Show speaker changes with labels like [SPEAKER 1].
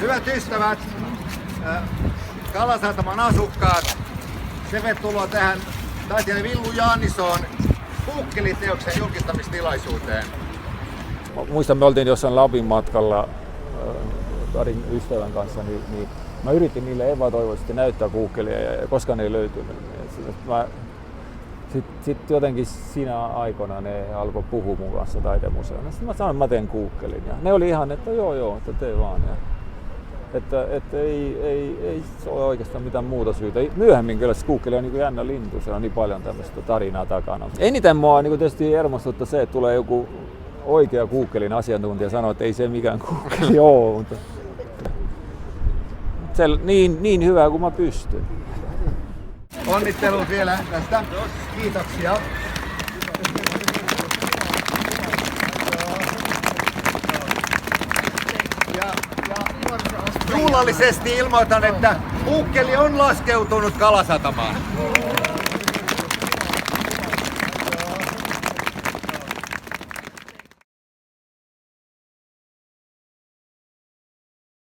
[SPEAKER 1] Hyvät ystävät, Kalasataman asukkaat, tervetuloa tähän taiteilija Villu Jaannison Kuukkeli-teoksen julkistamistilaisuuteen.
[SPEAKER 2] Muistan, me oltiin jossain Lapin matkalla parin ystävän kanssa, niin mä yritin niille epätoivoisesti näyttää Kuukkelia ja koskaan ei löytynyt. Sitten jotenkin siinä aikana ne alkoi puhua mun kanssa taidemuseona. Sitten mä sanoin, että mä teen Kuukkelin. Ja ne oli ihan, että joo, että tee vaan. Ja, että ei se ole oikeastaan mitään muuta syytä. Myöhemmin kyllä se Kuukkeli on niin kuin jännä lintu, se on niin paljon tämmöistä tarinaa takana. Eniten mua niin tietysti hermostuttaa se, että tulee joku oikea Kuukkelin asiantuntija sanoo, että ei se mikään Kuukkeli ole, mutta se niin hyvä kuin mä pystyn.
[SPEAKER 1] Onnittelut vielä tästä. Kiitoksia. Ja juhlallisesti ilmoitan, että Kuukkeli on laskeutunut Kalasatamaan.